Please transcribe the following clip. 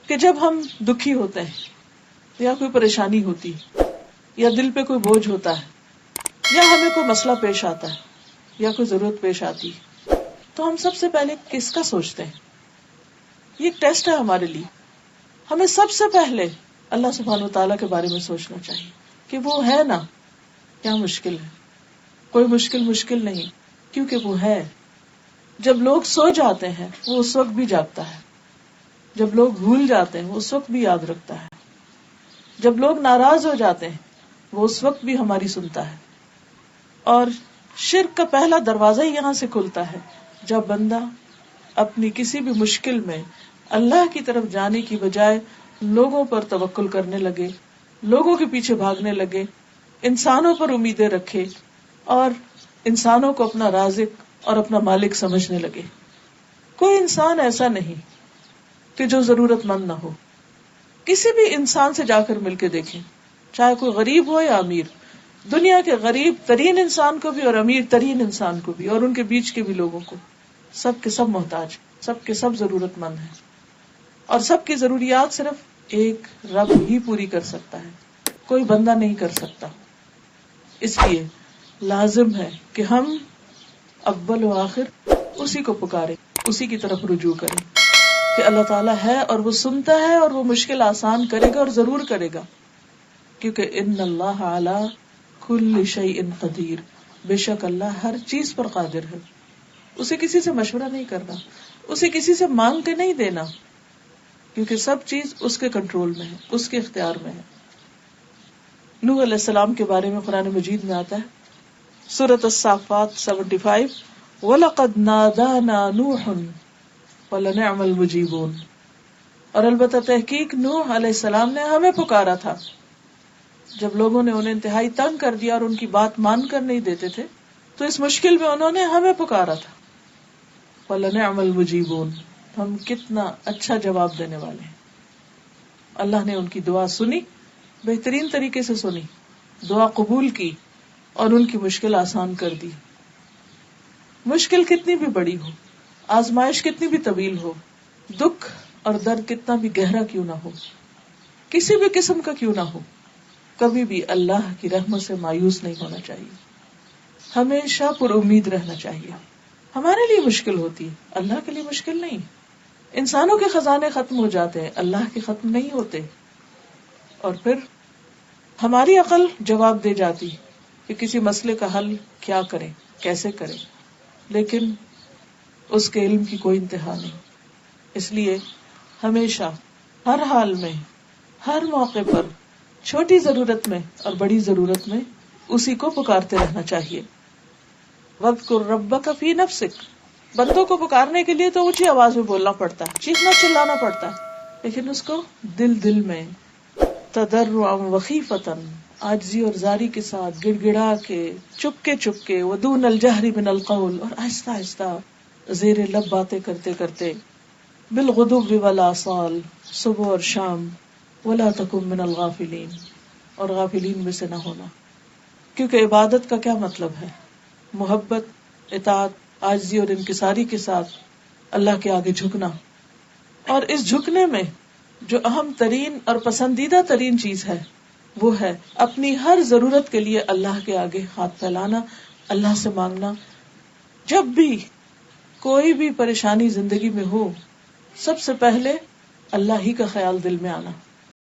کہ جب ہم دکھی ہوتے ہیں یا کوئی پریشانی ہوتی یا دل پہ کوئی بوجھ ہوتا ہے یا ہمیں کوئی مسئلہ پیش آتا ہے یا کوئی ضرورت پیش آتی تو ہم سب سے پہلے کس کا سوچتے ہیں؟ یہ ایک ٹیسٹ ہے ہمارے لیے. ہمیں سب سے پہلے اللہ سبحانہ وتعالیٰ کے بارے میں سوچنا چاہیے کہ وہ ہے نا. کیا مشکل ہے؟ کوئی مشکل نہیں، کیونکہ وہ ہے. جب لوگ سو جاتے ہیں وہ اس وقت بھی جاگتا ہے، جب لوگ بھول جاتے ہیں وہ اس وقت بھی یاد رکھتا ہے، جب لوگ ناراض ہو جاتے ہیں وہ اس وقت بھی ہماری سنتا ہے. اور شرک کا پہلا دروازہ ہی یہاں سے کھلتا ہے جب بندہ اپنی کسی بھی مشکل میں اللہ کی طرف جانے کی بجائے لوگوں پر توکل کرنے لگے، لوگوں کے پیچھے بھاگنے لگے، انسانوں پر امیدیں رکھے اور انسانوں کو اپنا رازق اور اپنا مالک سمجھنے لگے. کوئی انسان ایسا نہیں کہ جو ضرورت مند نہ ہو. کسی بھی انسان سے جا کر مل کے دیکھیں، چاہے کوئی غریب ہو یا امیر، دنیا کے غریب ترین انسان کو بھی اور امیر ترین انسان کو بھی اور ان کے بیچ کے بھی لوگوں کو، سب کے سب محتاج، سب کے سب ضرورت مند ہیں. اور سب کی ضروریات صرف ایک رب ہی پوری کر سکتا ہے، کوئی بندہ نہیں کر سکتا. اس لیے لازم ہے کہ ہم اول و آخر اسی کو پکاریں، اسی کی طرف رجوع کریں کہ اللہ تعالیٰ ہے اور وہ سنتا ہے اور وہ مشکل آسان کرے گا اور ضرور کرے گا، کیونکہ ان اللہ علی کل شیء قدیر، بے شک اللہ ہر چیز پر قادر ہے. اسے کسی سے مشورہ نہیں کرنا، اسے کسی سے مانگ کے نہیں دینا، کیونکہ سب چیز اس کے کنٹرول میں ہے، اس کے اختیار میں ہے. نوح علیہ السلام کے بارے میں قرآن مجید میں آتا ہے سورۃ الصافات 75، وَلَقَدْ نَادَانَا نُوحٌ وَلَنِعْمَ الْمُجِيبُونَ، اور البتہ تحقیق نوح علیہ السلام نے ہمیں پکارا تھا جب لوگوں نے انہیں انتہائی تنگ کر دیا اور ان کی بات مان کر نہیں دیتے تھے، تو اس مشکل میں انہوں نے ہمیں پکارا تھا. وَلَنِعْمَ الْمُجِيبُونَ، ہم کتنا اچھا جواب دینے والے ہیں. اللہ نے ان کی دعا سنی، بہترین طریقے سے سنی، دعا قبول کی اور ان کی مشکل آسان کر دی. مشکل کتنی بھی بڑی ہو، آزمائش کتنی بھی طویل ہو، دکھ اور درد کتنا بھی گہرا کیوں نہ ہو، کسی بھی قسم کا کیوں نہ ہو، کبھی بھی اللہ کی رحمت سے مایوس نہیں ہونا چاہیے، ہمیشہ پر امید رہنا چاہیے. ہمارے لیے مشکل ہوتی ہے، اللہ کے لیے مشکل نہیں. انسانوں کے خزانے ختم ہو جاتے ہیں، اللہ کے ختم نہیں ہوتے. اور پھر ہماری عقل جواب دے جاتی کہ کسی مسئلے کا حل کیا کریں، کیسے کریں، لیکن اس کے علم کی کوئی انتہا نہیں. اس لیے ہمیشہ ہر حال میں ہر موقع پر چھوٹی ضرورت میں اور بڑی ضرورت میں اسی کو پکارتے رہنا چاہیے. وَاذْكُرْ رَبَّكَ فِي نَفْسِكَ، بندوں کو پکارنے کے لیے تو اونچی آواز میں بولنا پڑتا ہے، چیخنا چلانا پڑتا ہے، لیکن اس کو دل میں تضرعا وخیفۃ، عاجزی اور زاری کے ساتھ، گڑ گڑا کے، چپ کے ودون الجہر من القول، اور آہستہ آہستہ زیر لب باتیں کرتے کرتے، بالغدو والآصال، صبح اور شام، ولا تکن من الغافلین، اور غافلین میں سے نہ ہونا. کیونکہ عبادت کا کیا مطلب ہے؟ محبت، اطاعت، عاجزی اور انکساری کے ساتھ اللہ کے آگے جھکنا. اور اس جھکنے میں جو اہم ترین اور پسندیدہ ترین چیز ہے وہ ہے اپنی ہر ضرورت کے لیے اللہ کے آگے ہاتھ پھیلانا، اللہ سے مانگنا. جب بھی کوئی بھی پریشانی زندگی میں ہو، سب سے پہلے اللہ ہی کا خیال دل میں آنا.